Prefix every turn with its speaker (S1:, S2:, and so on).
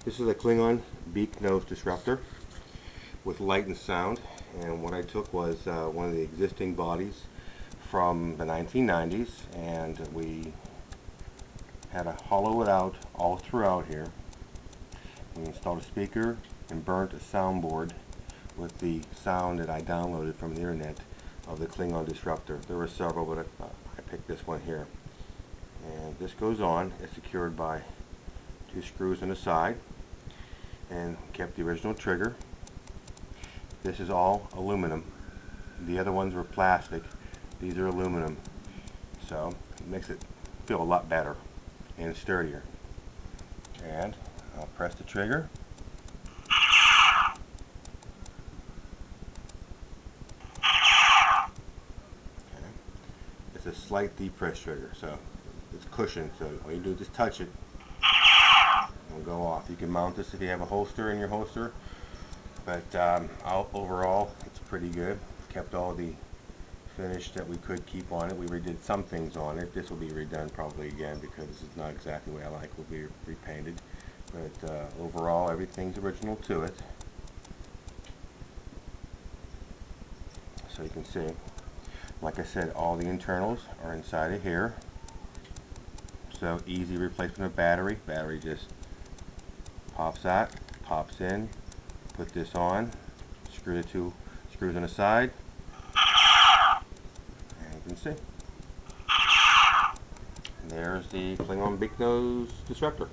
S1: This is a Klingon beak nose disruptor with light and sound, and what I took was one of the existing bodies from the 1990s, and we had to hollow it out all throughout here. We installed a speaker and burnt a soundboard with the sound that I downloaded from the internet of the Klingon Disruptor. There were several, but I picked this one here. And this goes on. It's secured by 2 screws on the side, and kept the original trigger. This is all aluminum. The other ones were plastic. These are aluminum, so it makes it feel a lot better and sturdier. And I'll press the trigger. Okay. It's a slight depress trigger, so it's cushioned, so all you do is just touch it and it'll go off. You can mount this if you have a holster in your holster, but overall it's pretty good. Kept all the finish that we could keep on it. We redid some things on it. This will be redone probably again because this is not exactly the way I like. Will be repainted, but overall everything's original to it. So you can see, like I said, all the internals are inside of here. So easy replacement of battery. Battery just pops out, pops in. Put this on. Screw the 2 screws on the side. And you can see. And there's the Klingon Beak Nose Disruptor.